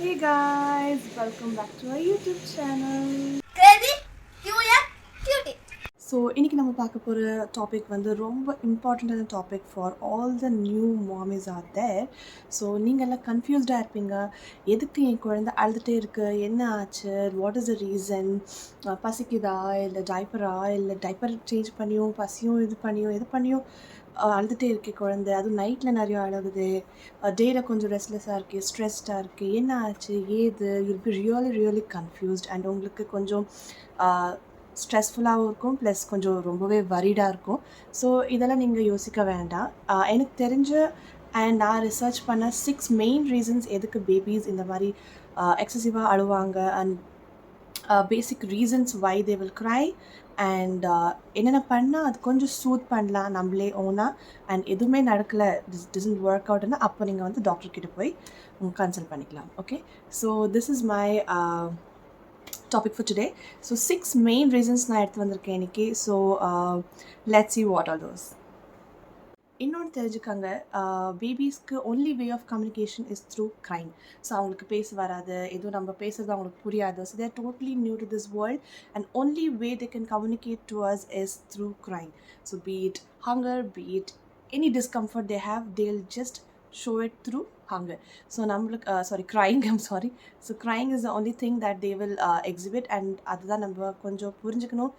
Hey guys, welcome back to our YouTube channel. Curious Cutie. So இன்றைக்கி நம்ம பார்க்க போகிற டாபிக் வந்து ரொம்ப இம்பார்ட்டண்ட்டான topic for all the new mommies are there. So நீங்கள்லாம் கன்ஃபியூஸ்டாக இருப்பீங்க, எதுக்கு என் குழந்தை அழுதுகிட்டே இருக்குது, என்ன ஆச்சு, வாட் இஸ் த ரீசன், பசிக்குதா இல்லை டைப்பரா இல்லை டைப்பர் சேஞ்ச் பண்ணியும் பசியும் இது பண்ணியும் எது பண்ணியும் அழுதுகிட்டே இருக்கே குழந்தை, அதுவும் நைட்டில் நிறையா அழுகுது, டேயில் கொஞ்சம் ரெஸ்ட்லெஸ்ஸாக இருக்குது, ஸ்ட்ரெஸ்டாக இருக்குது, என்ன ஆச்சு ஏது, you'll be really confused and உங்களுக்கு கொஞ்சம் ஸ்ட்ரெஸ்ஃபுல்லாகவும் இருக்கும், ப்ளஸ் கொஞ்சம் ரொம்பவே வரிடாக இருக்கும். ஸோ இதெல்லாம் நீங்கள் யோசிக்க வேண்டாம். எனக்கு தெரிஞ்ச அண்ட் நான் ரிசர்ச் பண்ண 6 மெயின் ரீசன்ஸ் எதுக்கு பேபிஸ் இந்த மாதிரி எக்ஸசிவாக அழுவாங்க and basic reasons why they will cry and என்னென்ன பண்ணால் அது கொஞ்சம் சூத் பண்ணலாம் நம்மளே ஓனாக அண்ட் எதுவுமே நடக்கலை, டிசன்ட் ஒர்க் அவுட்னா அப்போ நீங்கள் வந்து டாக்டர்கிட்ட போய் கன்சல்ட் பண்ணிக்கலாம். Okay, so this is my topic for today. So 6 main reasons நான் எடுத்து வந்திருக்கேன் இன்னைக்கு. So let's see what are those. இன்னொன்று தெரிஞ்சுக்கோங்க, பேபிஸ்க்கு only way of communication is through crying. So அவங்களுக்கு பேச வராது, எதுவும் நம்ம பேசுறது அவங்களுக்கு புரியாது. So they're totally new to this world and only way they can communicate to us is through crying. So be it hunger, be it any discomfort they have, they'll just show it through hunger. So நம்மளுக்கு crying, I'm sorry. So crying is the only thing that they will exhibit and அதுதான் நம்ம கொஞ்சம் புரிஞ்சுக்கணும்.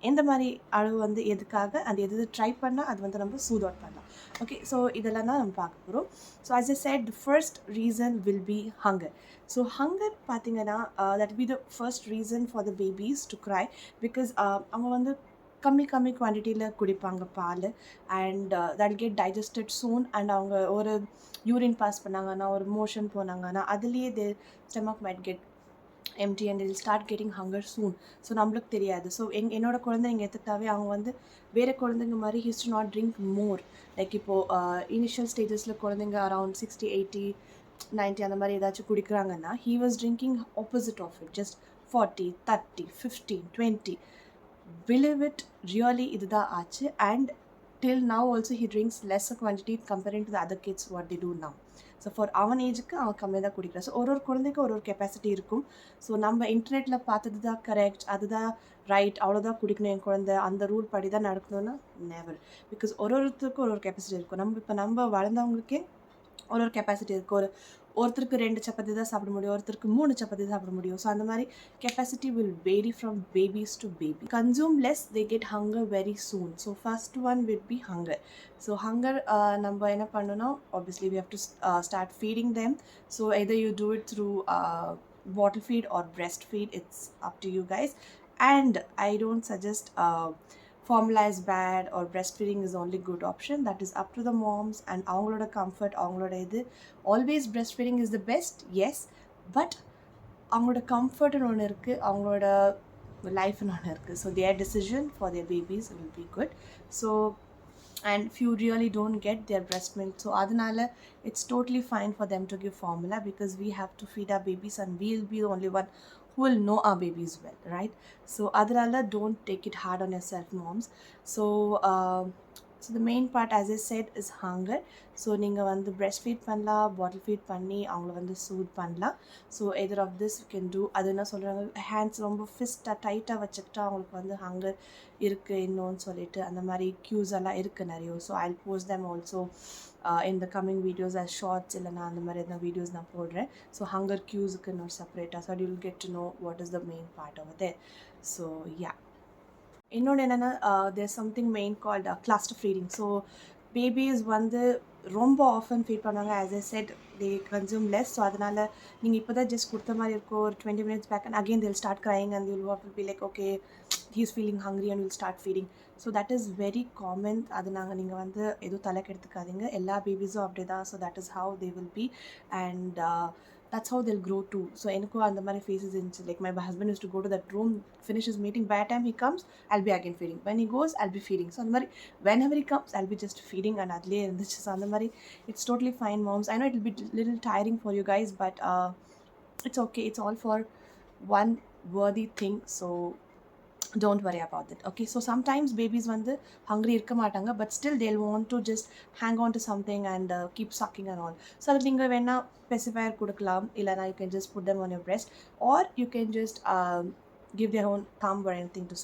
எந்த மாதிரி அழுவு வந்து எதுக்காக அந்த எது ட்ரை பண்ணால் அது வந்து நம்ம சூட் அவுட் பண்ணலாம். ஓகே, ஸோ இதெல்லாம் தான் நம்ம பார்க்க போகிறோம். So as I said, the first reason will be hunger. So hunger பார்த்தீங்கன்னா that will be the first reason for the babies to cry because அவங்க வந்து கம்மி குவான்டிட்டியில் குடிப்பாங்க பால் and that get digested soon and அவங்க ஒரு யூரின் பாஸ் பண்ணாங்கன்னா ஒரு மோஷன் போனாங்கன்னா அதுலேயே they stomach might get empty and will start getting hunger soon. So நம்மளுக்கு தெரியாது. ஸோ என்னோட குழந்தை நீங்கள் எடுத்துக்கிட்டாவே அவங்க வந்து வேறு குழந்தைங்க மாதிரி his to not drink more. Like இப்போது இனிஷியல் ஸ்டேஜஸில் குழந்தைங்க அரவுண்ட் 60, 80, 90 அந்த மாதிரி ஏதாச்சும் குடிக்கிறாங்கன்னா he was drinking opposite of it, just 40, 30, 15, 20. Believe it, really இதுதான் ஆச்சு. And till now also he drinks lesser quantity comparing to the other kids what they do now. So for அவன் ஏஜுக்கு அவன் கம்மியாக தான் குடிக்கிறான். ஸோ ஒரு குழந்தைக்கு ஒரு கெப்பாசிட்டி இருக்கும். ஸோ நம்ம இன்டர்நெட்டில் பார்த்தது தான் கரெக்ட், அதுதான் ரைட், அவ்வளோதான் குடிக்கணும் என் குழந்தை, அந்த ரூல் படி தான் நடக்கணும்னா நெவர். பிகாஸ் ஒருத்தருக்கும் ஒரு கெப்பாசிட்டி இருக்கும். நம்ம வளர்ந்தவங்களுக்கே ஒரு கெப்பாசிட்டி இருக்குது. ஒருத்தருக்கு 2 சப்பாத்தி தான் சாப்பிட முடியும், ஒருத்தருக்கு 3 சப்பாத்தி சாப்பிட முடியும். ஸோ அந்த மாதிரி capacity will vary from babies to baby. Consume less, they get hunger very soon. So first one will be hunger. So hunger நம்ம என்ன பண்ணணும், obviously we have to start feeding them. So either you do it through bottle feed or breast feed, it's up to you guys. And I don't suggest formula is bad or breastfeeding is the only good option. That is up to the moms and avangaloda comfort, avangaloda idu. Always breastfeeding is the best, yes, but avangaloda comfort nu one irukku, avangaloda life nu one irukku. So their decision for their babies will be good. So and if you really don't get their breast milk, so adanala it's totally fine for them to give formula because we have to feed our babies and we'll be the only one who will know our babies well, right? So adanala don't take it hard on yourself, moms. So so the main part, as I said, is hunger. So நீங்கள் வந்து breast feed பண்ணலாம், bottle feed பண்ணி அவங்கள வந்து soothe பண்ணலாம். So either of this you can do. அது என்ன சொல்கிறாங்க, ஹேண்ட்ஸ் ரொம்ப ஃபிஸ்ட்டாக டைட்டாக வச்சுக்கிட்டா அவங்களுக்கு வந்து ஹங்கர் இருக்குது இன்னொன்று சொல்லிட்டு அந்த மாதிரி க்யூஸ் எல்லாம் இருக்குது நிறைய. So I post them also in the coming videos as shorts, இல்லைனா அந்த மாதிரி எதனா வீடியோஸ் நான் போடுறேன். ஸோ ஹங்கர் க்யூஸுக்கு இன்னொரு செப்பரேட்டாக, so you will get to know what is the main part over there. So yeah, இன்னொன்று என்னென்னா there something main called cluster feeding. So babies வந்து ரொம்ப ஆஃபன் ஃபீட் பண்ணுவாங்க. As I said, they consume less. So அதனால் நீங்கள் இப்போ தான் just கொடுத்த மாதிரி இருக்கும் ஒரு 20 minutes back and again they'll start crying and you'll have to be like, okay, he's feeling hungry and we'll start feeding. So that is very common. அது நீங்கள் வந்து எதுவும் தலைக்கு எடுத்துக்காதீங்க, எல்லா பேபிஸும் அப்படி தான். So that is how they will be and that's how they'll grow too. So enakku and mari phases irundhuchu, like my husband used to go to that room, finish his meeting, by the time he comes I'll be again feeding, when he goes I'll be feeding. So and mari whenever he comes I'll be just feeding and adle irundhuchu. So and mari it's totally fine, moms. I know it'll be little tiring for you guys, but it's okay, it's all for one worthy thing. So don't worry about it. Okay, so sometimes babies வந்து hungry இருக்க மாட்டாங்க, but still they'll want to just hang on to something and keep sucking and all. So அது நீங்க வேணா pacifier கொடுக்கலாம், இல்லைனா you can just put them on your breast, or you can just give their own thumb or anything to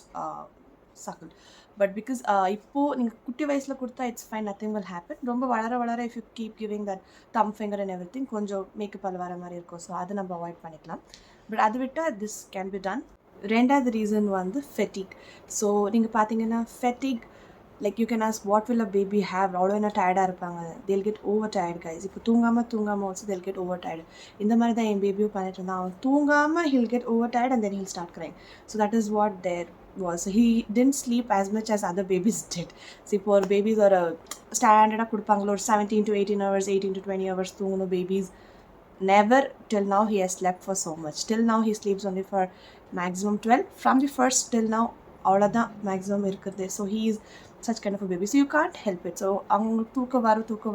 suckle. But because இப்போ நீங்கள் குட்டி வயசில் கொடுத்தா it's fine, nothing will happen. ரொம்ப வளர வளர if you keep giving that thumb finger and everything, கொஞ்சம் makeup வர மாதிரி இருக்கும். ஸோ அதை நம்ம அவாய்ட் பண்ணிக்கலாம். பட் அது விட்டால் this can be done. ரெண்டாவது ரீசன் வந்து ஃபெட்டிக். ஸோ நீங்கள் பார்த்தீங்கன்னா ஃபெட்டிக், like you can ask what will a baby have, அவ்வளோ என்ன டயர்டாக இருப்பாங்க, தேல் கெட் ஓவர் டயர்ட் கைஸ். இப்போ தூங்காமல் ஆல்சோ தேல் கெட் ஓவர் டயர்டு. இந்த மாதிரி தான் என் பேபியும் பண்ணிட்டு இருந்தான். அவன் தூங்காமல் he'll get over tired and then he'll start crying. So that is what there was. So he didn't sleep as much as other babies did. So இப்போ ஒரு பேபிஸ் ஒரு ஸ்டாண்டர்டாக கொடுப்பாங்களோ ஒரு 17 to 18 hours, 18 to 20 hours தூங்கணும் babies. Never till now he has slept for so much. Till now he sleeps only for maximum 12. From the first till now அவ்வளோதான் maximum இருக்குது. So he is such kind of a baby. So you can't help it. So அவங்களுக்கு தூக்கம்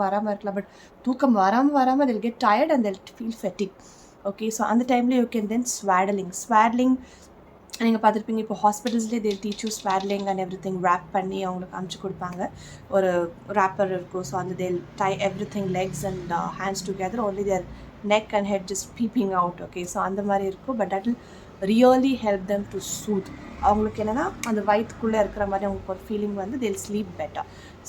வராமல் இருக்கலாம், but தூக்கம் வராமல் they'll get tired and they'll feel fatigue. Okay, so அந்த டைமில் you can then swaddling நீங்கள் பார்த்துருப்பீங்க. இப்போ ஹாஸ்பிட்டல்ஸ்லேயே they teach you swaddling and everything, wrap பண்ணி அவங்களுக்கு அமுச்சு கொடுப்பாங்க. ஒரு ரேப்பர் இருக்கும். ஸோ அந்த they'll tie everything, legs and hands together, only their neck and head just peeping out. Okay, so அந்த மாதிரி இருக்கும். But that will really help them to soothe. அவங்களுக்கு என்னென்னா அந்த வயிற்றுக்குள்ளே இருக்கிற மாதிரி அவங்களுக்கு ஒரு ஃபீலிங் வந்து they'll sleep better.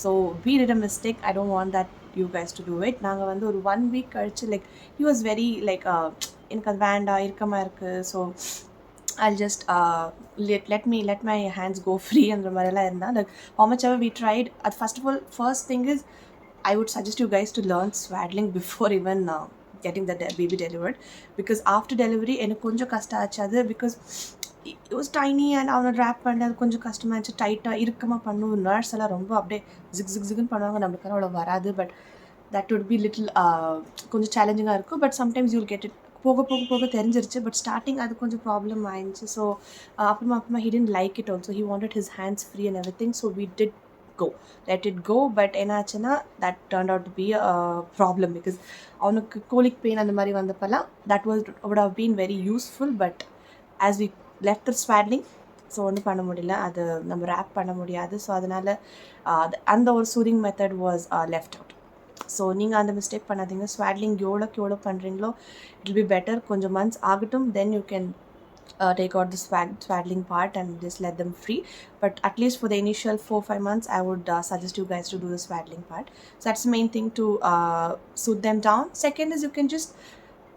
So we did a mistake. I don't want that you guys to do it. நாங்கள் வந்து ஒரு 1 week கழிச்சு like he was very like எனக்கு அது வேண்டாம், இறுக்கமாக இருக்குது, so I'll just let my hands go free and மாதிரிலாம் இருந்தால். Like how much ever we tried, first thing is I would suggest you guys to learn swaddling before even getting the baby delivered, because after delivery எனக்கு கொஞ்சம் கஷ்டம் ஆச்சு அது, because it was tiny and அவனை drop பண்ணி அது கொஞ்சம் கஷ்டமாக இருந்துச்சு. டைட்டாக இறுக்கமாக பண்ணும். நர்ஸ் எல்லாம் ரொம்ப அப்படியே ஜிக்னு பண்ணுவாங்க, நம்மளுக்கு அவ்வளோ வராது. But that would be little கொஞ்சம் சேலஞ்சிங்காக இருக்கும். But sometimes you'll get it. போக தெரிஞ்சிருச்சு. பட் ஸ்டார்டிங் அது கொஞ்சம் ப்ராப்ளம் ஆயிடுச்சு. ஸோ அப்புறமா he didn't like it also. He wanted his hands free and everything. So we did let it go. But என்னாச்சுன்னா that turned out to be a problem, because அவனுக்கு colic pain அந்த மாதிரி வந்தப்பெல்லாம் that would have been very useful. But as we left the swaddling, so ஒன்றும் பண்ண முடியல, அது நம்ம rape பண்ண முடியாது. ஸோ அதனால் அந்த ஒரு soothing method was left out. So நீங்கள் அந்த மிஸ்டேக் பண்ணாதீங்க. ஸ்வாட்லிங் எவ்வளோ பண்ணுறீங்களோ இட் வில் பி பெட்டர். கொஞ்சம் மந்த்ஸ் ஆகட்டும், then you can take out the swaddling part and just let them free. But at least for the initial 4-5 months I would suggest you guys to do the swaddling part. So that's the main thing to soothe them down. Second is you can just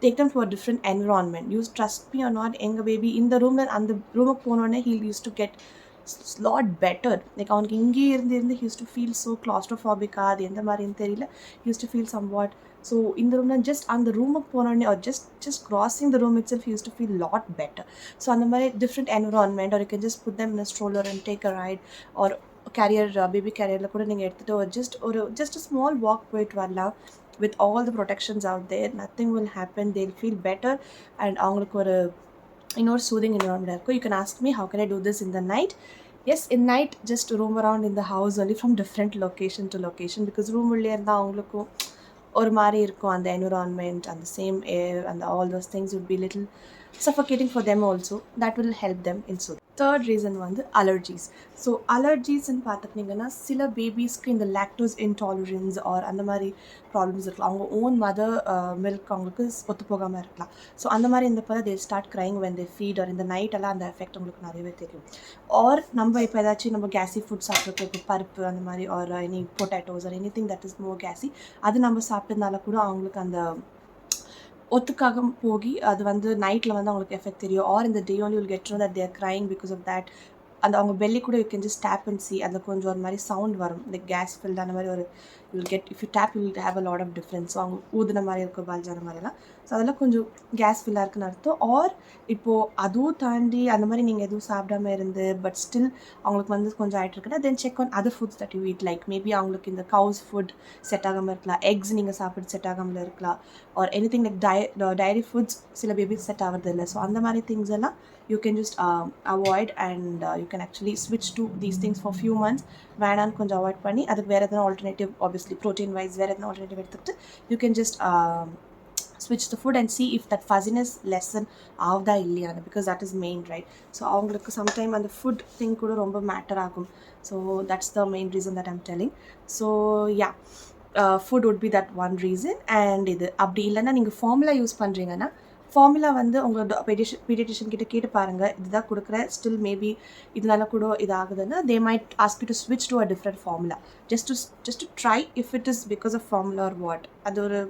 take them to a different environment. You trust me or not, எங்கள் baby இந்த ரூமில் அந்த ரூமுக்கு போனோடனே he used to get lot better. Like அவனுக்கு இங்கே இருந்து he used to feel so claustrophobic. அது எந்த மாதிரின்னு தெரியல. He used to feel somewhat. So இந்த ரூமில் ஜஸ்ட் அந்த ரூமுக்கு போனோடனே or just crossing the room itself he used to feel lot better. So அந்த மாதிரி different environment, or you can just put them in a stroller and take a ride, or carrier baby கேரியரில் கூட நீங்கள் எடுத்துகிட்டு just a small walk போயிட்டு வரலாம். With all the protections out there, nothing will happen. They'll feel better and அவங்களுக்கு ஒரு இன்னொரு soothing environment இருக்கும். You can ask me how can I do this in the night. Yes, in night just roam around in the house only from different location to location, because room உள்ளே இருந்தால் அவங்களுக்கும் ஒரு மாதிரி இருக்கும் அந்த environment and the same air and all those things would be little suffocating for them also. That will help them in soothing. Third reason வந்து allergies. So அலர்ஜிஸ்ன்னு பார்த்துட்டிங்கன்னா சில பேபிஸ்க்கு இந்த லாக்டோஸ் இன்டாலரன்ஸ் ஆர் அந்த மாதிரி ப்ராப்ளம்ஸ் இருக்கலாம். அவங்க ஓன் மதர் மில்க் அவங்களுக்கு ஒத்து போகாமல் இருக்கலாம். ஸோ அந்த மாதிரி இருந்தப்போ they start crying when they feed, or இந்த நைட்டெல்லாம் அந்த எஃபெக்ட் உங்களுக்கு நிறையவே தெரியும். ஆர் நம்ம இப்போ ஏதாச்சும் நம்ம கேஸி ஃபுட் சாப்பிட்றப்போ இப்போ பருப்பு அந்த மாதிரி, or any potatoes or any thing that is more case, அது நம்ம சாப்பிட்டதுனால கூட அவங்களுக்கு அந்த ஒத்துக்காக போகி அது வந்து நைட்டில் வந்து அவங்களுக்கு எஃபெக்ட் தெரியும். ஆர் இந்த டே only will get to know that they are crying because of that. அந்த அவங்க பெல்லி கூட you can just tap and see, அந்த கொஞ்சம் ஒரு மாதிரி சவுண்ட் வரும், லைக் கேஸ் ஃபில்ட் அந்த மாதிரி ஒரு you will get, if you tap you will have a lot of difference. So அவங்க ஊதுன மாதிரி இருக்கும், பல்ஜ் அந்த மாதிரிலாம். ஸோ அதெல்லாம் கொஞ்சம் கேஸ் ஃபில்லாக இருக்குன்னு அர்த்தம். ஆர் இப்போது அதுவும் தாண்டி அந்த மாதிரி நீங்கள் எதுவும் சாப்பிடாம இருந்து பட் ஸ்டில் அவங்களுக்கு வந்து கொஞ்சம் ஆகிட்டு இருக்குன்னா then check on other foods that you eat. Like maybe அவங்களுக்கு இந்த கவுஸ் ஃபுட் செட் ஆகாமல் இருக்கலாம், எக்ஸ் நீங்கள் சாப்பிட்டு செட் ஆகாமல் இருக்கலாம், or anything like dairy foods சில பேபிஸ் செட் ஆகிறது இல்லை. ஸோ அந்த மாதிரி திங்ஸ் எல்லாம் you can just avoid, and you can actually switch to these things for few months. வேணான்னு கொஞ்சம் அவாய்ட் பண்ணி அதுக்கு வேறு எதனா ஆல்டர்னேட்டிவ், ஆப்வியஸ்லி ப்ரோட்டீன் வைஸ் வேறு எதனா ஆல்டர்னேட்டிவ் எடுத்துக்கிட்டு you can just switch the food and see if that fuzziness lessen ஆகுதா இல்லையான்னு, because that is main, right? So அவங்களுக்கு sometime அந்த food thing கூட ரொம்ப matter ஆகும். So that's the main reason that I'm telling. So yeah, food would be that one reason. And இது அப்படி இல்லைன்னா நீங்கள் ஃபார்முலா யூஸ் பண்ணுறீங்கன்னா ஃபார்முலா வந்து உங்களோட பீடியட்ரிஷியன் கிட்ட கேட்டு பாருங்கள், இதுதான் கொடுக்குறேன், ஸ்டில் மேபி இதனால கூட இதாகுதுன்னா they might ask you to switch to a different formula, just to try if it is because of formula or what. அது ஒரு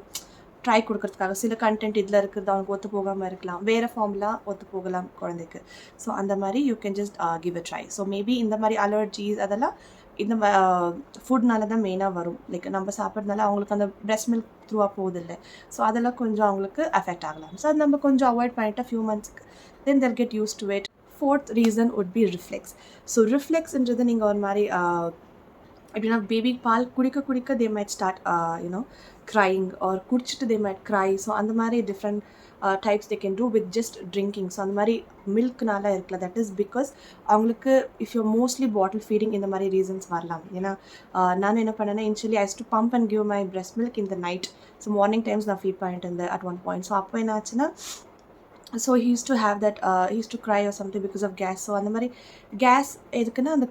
ட்ரை கொடுக்கறதுக்காக. சில கண்டென்ட் இதில் இருக்கிறது அவனுக்கு ஒத்து போகாமல் இருக்கலாம், வேறு ஃபார்முலா ஒத்து போகலாம் குழந்தைக்கு. ஸோ அந்த மாதிரி you can just give a try. So maybe இந்த மாதிரி அலர்ஜிஸ் அதெல்லாம் இந்த ஃபுட்னால தான் மெயினாக வரும். லைக் நம்ம சாப்பிட்றதுனால அவங்களுக்கு அந்த பிரெஸ்ட் மில்க் த்ரூவாக போகுதில்லை, ஸோ அதெல்லாம் கொஞ்சம் அவங்களுக்கு அஃபெக்ட் ஆகலாம். ஸோ அது நம்ம கொஞ்சம் அவாய்ட் பண்ணிட்டா ஃபியூ மந்த்ஸ்க்கு தென் they'll get used to it. Fourth reason would be reflex. So ரிஃப்ளெக்ஸ்ன்றது நீங்கள் ஒரு மாதிரி எப்படின்னா பேபி பால் குடிக்க they might start crying, or குடிச்சிட்டு they might cry. ஸோ அந்த மாதிரி different types they can do with just drinking. So அந்த மாதிரி மில்க்னால இருக்கல, தட் இஸ் பிகாஸ் அவங்களுக்கு if you mostly bottle feeding இந்த மாதிரி ரீசன்ஸ் வரலாம். ஏன்னா நான் என்ன பண்ணேன்னா initially I to pump and give my breast milk in the night. So morning times நான் ஃபீட் பண்ணிட்டு இருந்தேன் at one point. ஸோ அப்போ என்ன ஆச்சுன்னா, so he used to have that he used to cry or something because of gas. So அந்த மாதிரி gas எதுக்குன்னா அந்த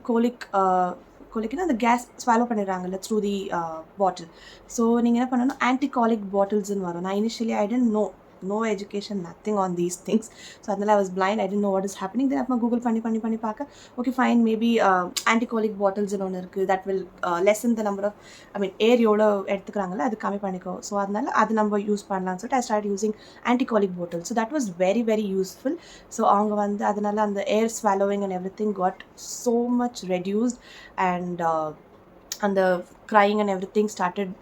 கோலிக்னா அந்த கேஸ் ஸ்வாலோ பண்ணிடுறாங்கல்ல த்ரூ தி பாட்டில். ஸோ நீங்கள் என்ன பண்ணணும், ஆன்டிகாலிக் பாட்டில்ஸ்ன்னு வரும். நான் initially I tend no education, nothing on these things. So அதனால I was blind, I didn't know what is happening. Then அப்போ கூகுள் பண்ணி பார்க்க, okay fine, maybe anticolic bottles ஒன்று இருக்குது, that will lessen the number of, air எவ்வளோ எடுத்துக்கிறாங்களோ அது கம்மி பண்ணிக்கோ. ஸோ அதனால அது நம்ம யூஸ் பண்ணலாம்னு சொல்லிட்டு I started using anticolic bottles. So that was very very useful. So அவங்க வந்து அதனால அந்த air swallowing and everything got so much reduced, and and the crying and everything started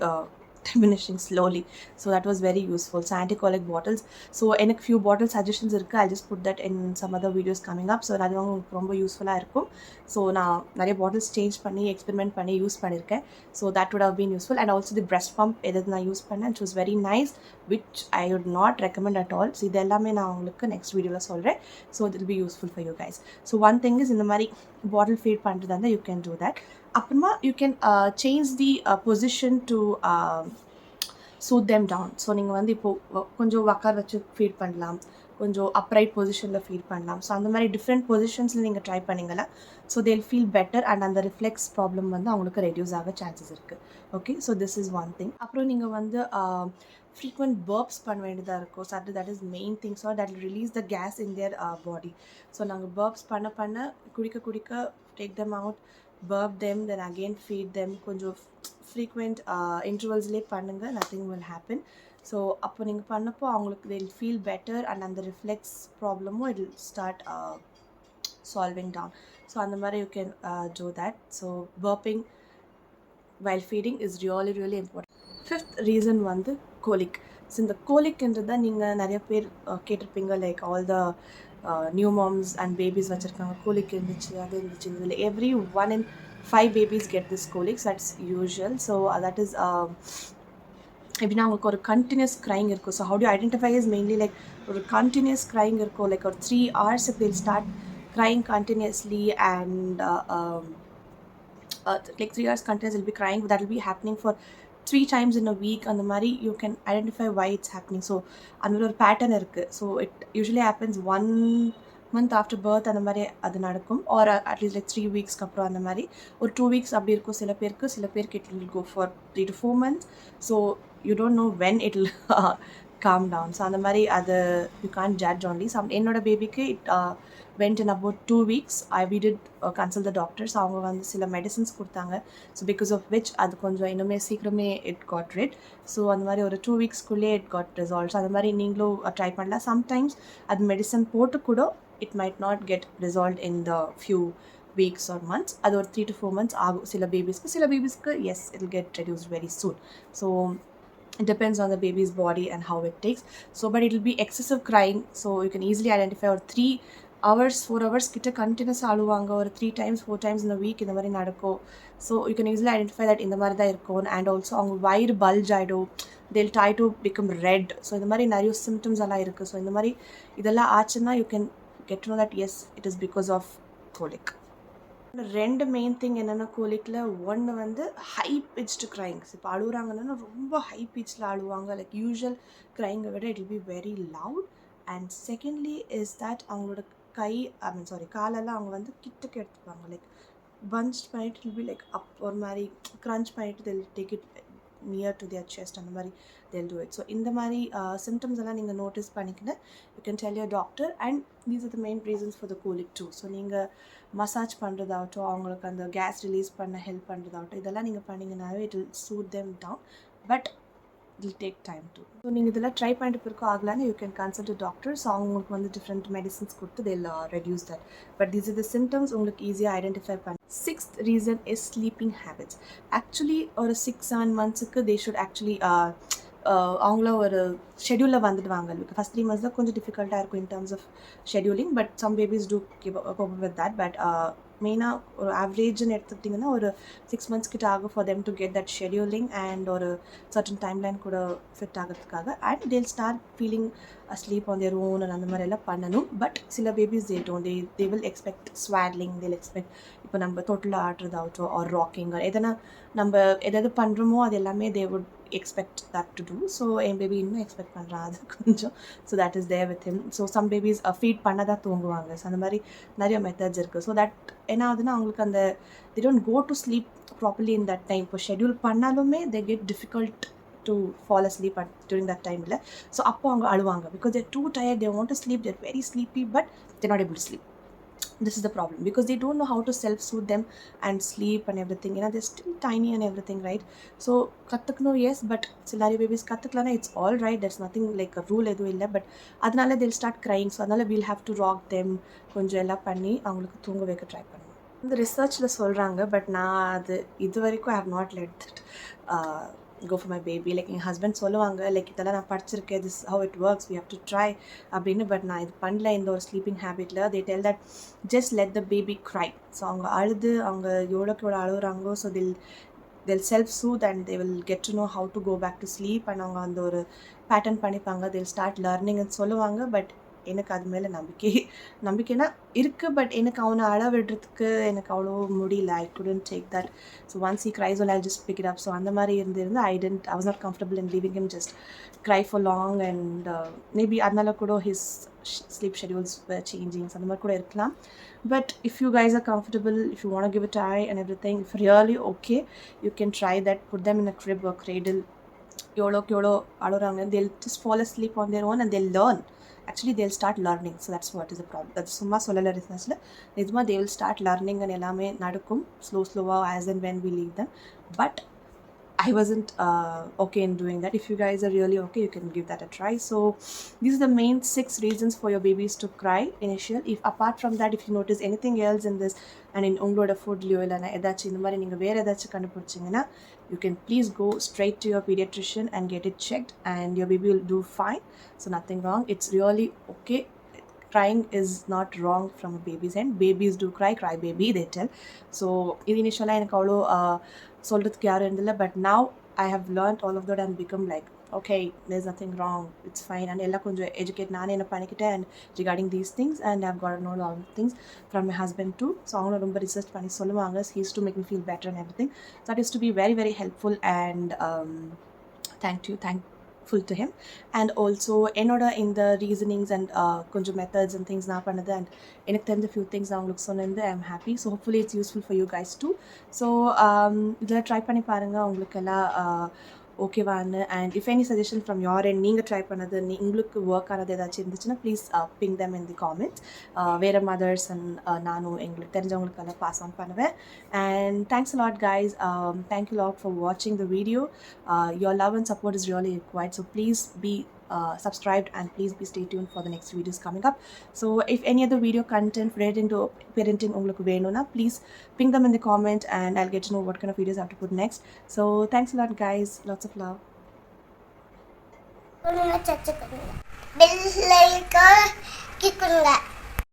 diminishing slowly. So that was very useful. So anticolic bottles, so எனக்கு few bottle suggestions இருக்கு, I'll just put that in some other videos coming up. So அது உங்களுக்கு ரொம்ப யூஸ்ஃபுல்லாக இருக்கும். So நான் நிறைய bottles change பண்ணி எக்ஸ்பெரிமெண்ட் பண்ணி யூஸ் பண்ணியிருக்கேன். So that would have been useful. And also the breast pump எது நான் யூஸ் பண்ணேன், it was very nice, which I would not recommend at all. So இது எல்லாமே நான் உங்களுக்கு நெக்ஸ்ட் வீடியோவில் சொல்கிறேன். So it will be useful for you guys. So one thing is, இந்த மாதிரி பாட்டில் ஃபீட் பண்ணுறதா இருந்தால் you can do that. அப்புறமா you can change the position to soothe them down. So நீங்கள் வந்து இப்போது கொஞ்சம் உட்கார வச்சு ஃபீட் பண்ணலாம், கொஞ்சம் அப்ரைட் பொசிஷனில் ஃபீட் பண்ணலாம். ஸோ அந்த மாதிரி டிஃப்ரெண்ட் பொசிஷன்ஸில் நீங்கள் ட்ரை பண்ணிங்களா, ஸோ தேல் ஃபீல் பெட்டர், அண்ட் அந்த ரிஃப்ளெக்ஸ் ப்ராப்ளம் வந்து அவங்களுக்கு ரெடியூஸ் ஆக சான்சஸ் இருக்குது. Okay, so this is one thing. அப்புறம் நீங்கள் வந்து frequent burps பண்ண வேண்டியதாக இருக்கும். So that is main thing. So that will release the gas in their body. So நாங்கள் burps பண்ண குடிக்க take them out, burp them, then again feed them. கொஞ்சம் frequent intervalsலேயே பண்ணுங்கள், nothing will happen. ஸோ அப்போ நீங்கள் பண்ணப்போ அவங்களுக்கு they will feel better, and அந்த ரிஃப்ளெக்ஸ் ப்ராப்ளமும் it will start solving down. So அந்த மாதிரி you can do that. So burping while feeding is really really important. Fifth reason வந்து கோலிக். ஸோ இந்த கோலிக்ன்றதை நீங்கள் நிறைய பேர் கேட்டிருப்பீங்க, like all the new moms and babies வச்சுருக்காங்க, கோலிக் இருந்துச்சு அது இருந்துச்சு இதில். every 1 in 5 babies get this colics, that's usual. So that is எப்படின்னா அவங்களுக்கு ஒரு கண்டினியூஸ் க்ரைங் இருக்கும். So how do you identify is mainly like ஒரு கண்டினியூஸ் க்ரைங் இருக்கும், லைக் ஒரு 3 hours they'll start crying continuously, and like 3 hours continuous will be crying. That will be happening for 3 times in a week. அந்த மாதிரி you can identify why it's happening. So அந்த ஒரு pattern இருக்குது. So it usually happens 1 month after birth, அந்த மாதிரி அது நடக்கும், or at least like 3 வீக்ஸ்க்கு அப்புறம் அந்த மாதிரி ஒரு 2 weeks அப்படி இருக்கும் சில பேருக்கு it will go for 3 to 4 months. So you don't know when it will calm down. So அந்த மாதிரி அது you can't judge only. என்னோட பேபிக்கு it went in about 2 weeks. We did consult the doctors. அவங்க வந்து சில மெடிசன்ஸ் கொடுத்தாங்க. So because of which அது கொஞ்சம் இன்னுமே சீக்கிரமே it got rid. ஸோ அந்த மாதிரி ஒரு 2 weeksக்குள்ளே it got resolved. ஸோ அந்த மாதிரி நீங்களும் ட்ரை பண்ணலாம். சம்டைம்ஸ் அது மெடிசன் போட்டு கூட it might not get resolved in the few weeks or months. அது ஒரு 3 to 4 months ஆகும் சில பேபிஸ்க்கு. Yes, it will get reduced very soon. So it depends on the baby's body and how it takes. So but it will be excessive crying. So you can easily identify, or 3 hours 4 hours கிட்ட continuous அழுவாங்க, ஒரு 3 times 4 times in a week இந்த மாதிரி நடக்கும். So you can easily identify that இந்த மாதிரி தான் இருக்கும். அண்ட் ஆல்சோ அவங்க வயிறு பல்ஜ் ஆகிடும், they'll try to become red. So இந்த மாதிரி நிறைய சிம்டம்ஸ் எல்லாம் இருக்குது. ஸோ இந்த மாதிரி இதெல்லாம் ஆச்சுன்னா you can get to know that yes, it is because of colic. ரெண்டு மெயின் திங் என்னென்னா கோலிக்கில் ஒன்று வந்து ஹை பிச்டு க்ரைங்ஸ். இப்போ அழுகுறாங்கன்னா ரொம்ப ஹை பிச்சில் அழுவாங்க, லைக் யூஷுவல் க்ரைங்கை விட it will be very loud. And secondly is that அவங்களோட கை காலெல்லாம் அவங்க வந்து கிட்டக்கு எடுத்துப்பாங்க, லைக் பஞ்ச் பண்ணிட்டு it will be like up ஒரு மாதிரி க்ரன்ச் பண்ணிட்டு they'll take it near to their chest, அந்த மாதிரி they'll do it. ஸோ இந்த மாதிரி சிம்டம்ஸ் எல்லாம் நீங்கள் நோட்டீஸ் பண்ணிக்கிட்டு you can tell your doctor. And these are the main reasons for the colic too. So நீங்கள் மசாஜ் பண்ணுறதாகட்டும், அவங்களுக்கு அந்த கேஸ் ரிலீஸ் பண்ண ஹெல்ப் பண்ணுறதாகட்டும், இதெல்லாம் நீங்கள் பண்ணிங்கனாவே it will soothe them down. But it will take time too. So நீங்கள் இதெல்லாம் ட்ரை பண்ணிட்டு பிறகு ஆகலான்னு you can consult doctor. So அவங்களுக்கு வந்து டிஃப்ரெண்ட் மெடிசன்ஸ் கொடுத்து they'll reduce that. But these are the symptoms உங்களுக்கு ஈஸியாக ஐடென்டிஃபை பண்ண. Sixth reason is sleeping habits. Actually ஒரு 6-7 months they should actually அவங்கள ஒரு ஷெடியூலில் வந்துடுவாங்க. ஃபஸ்ட் 3 months தான் கொஞ்சம் டிஃபிகல்ட்டாக இருக்கும் in terms of scheduling, but some babies do cope with that. But மெயினாக ஒரு ஆவரேஜ்னு எடுத்துக்கிட்டிங்கன்னா ஒரு 6 months கிட்ட ஆகும் for them to get that scheduling and ஒரு சர்டன் டைம்லைன் கூட ஃபிட் ஆகிறதுக்காக. And they'll start feeling sleep on their own and அந்த மாதிரி எல்லாம் பண்ணணும். பட் சில babies they will expect swaddling, they'll expect இப்போ நம்ம தொட்டில் ஆடுறதாகட்டும் ஆர் ராக்கிங் எதனா நம்ம எதாவது பண்ணுறோமோ அது எல்லாமே they would expect that to do. So என் பேபி இன்னும் எக்ஸ்பெக்ட் பண்ணுறான் அது கொஞ்சம். So that is there with him. So some babies feed பண்ண தான் தூங்குவாங்க. ஸோ அந்த மாதிரி நிறைய மெத்தட்ஸ் இருக்குது. ஸோ தட் என்ன ஆகுதுன்னா அவங்களுக்கு அந்த they don't go to sleep properly in that time. இப்போ ஷெடியூல் பண்ணாலுமே they get difficult to fall asleep during that time. So அப்போ அவங்க அழுவாங்க because they're too tired, they want to sleep, they're very sleepy but they're not able to sleep. This is the problem because they don't know how to self-soothe them and sleep and everything. They're still tiny and everything, right? So kattukno yes, but silari babies kattuklana it's all right. There's nothing like a rule edu illa, but adnala they'll start crying. So adnala we'll have to rock them konjam ella panni avangalukku thoonga veka try pannuvom. இந்த ரிசர்ச்சில் சொல்கிறாங்க, but நான் அது இது வரைக்கும் I have not let that go for my baby. Like எங்கள் husband சொல்லுவாங்க like இதெல்லாம் நான் படிச்சிருக்கேன், this how it works, we have to try அப்படின்னு. பட் நான் இது பண்ணல இந்த ஒரு ஸ்லீப்பிங் ஹேபிட்டில். they tell that just let the baby cry. So அவங்க அழுது அவங்க எவ்வளோக்கு எவ்வளோ அழுகுறாங்கோ so they'll self-soothe and they will get to know how to go back to sleep. and அவங்க அந்த ஒரு பேட்டர்ன் பண்ணிப்பாங்க, they'll start learning and சொல்லுவாங்க. பட் எனக்கு அது மேலே நம்பிக்கைனா இருக்குது, பட் எனக்கு அவனை அழ விடுறதுக்கு எனக்கு அவ்வளோ முடியல. I couldn't take that. So once he cries well I'll just pick it up. So அந்த மாதிரி இருந்து I was not comfortable in leaving him just cry for long. and maybe அதனால கூட his sleep schedules were changing. அந்த மாதிரி கூட இருக்கலாம். But if you guys are comfortable, if you want to give it a try and everything, if really okay, you can try that. Put them in a crib or cradle. எவ்வளோ அழுறாங்க, they'll just fall asleep on their own and they'll learn. Actually they'll start learning. So that's what is the problem. That's சும்மா சொல்லலை ரிசர்ச்சில். நிஜமாக they will start learning and எல்லாமே நடக்கும் ஸ்லோவாக as and when we leave them. But I wasn't okay in doing that. If you guys are really okay, you can give that a try. So these are the main 6 reasons for your babies to cry initial. If apart from that, if you notice anything else in this and in ungloda food liyo illana edachi indha mari neenga vera edachi kandupidichingana, you can please go straight to your pediatrician and get it checked and your baby will do fine. So nothing wrong. It's really okay. Crying is not wrong from a baby's end. Babies do cry baby they tell. So initially எனக்கு அவ்வளோ சொல்கிறதுக்கு யாரும் இருந்தில்லை. But now I have learned all of that and become like okay, there's nothing wrong, it's fine. and எல்லாம் கொஞ்சம் educate நானே என்ன பண்ணிக்கிட்டேன் and regarding these things and I've got to know all things from my husband too. So அவங்களும் ரொம்ப research பண்ணி சொல்லுவாங்க. He used to make me feel better and everything. So that used to be very very helpful and thankful to him. and also என்னோட இந்த reasonings and கொஞ்சம் methods and things நான் பண்ணது and எனக்கு தெரிஞ்ச few things நான் உங்களுக்கு சொன்னது I'm happy. So hopefully it's useful for you guys too. So இதில் ட்ரை பண்ணி பாருங்கள் உங்களுக்கு எல்லாம் ஓகேவான்னு. And if any suggestion from your and நீங்கள் ட்ரை பண்ணது உங்களுக்கு ஒர்க் ஆனது ஏதாச்சும் இருந்துச்சுன்னா please ping them in the comments. வேறு மதர்ஸ் அண்ட் நானும் எங்களுக்கு தெரிஞ்சவங்களுக்கெல்லாம் பாஸ் ஆன் பண்ணுவேன். And thanks a lot guys. Thank you a lot for watching the video. Your love and support is really required. So please be subscribed and please be stay tuned for the next videos coming up. So if any other video content relating to parenting ungalku venuna, please ping them in the comment and I'll get to know what kind of videos I have to put next. So thanks a lot guys, lots of love. bell icon click பண்ணுங்க.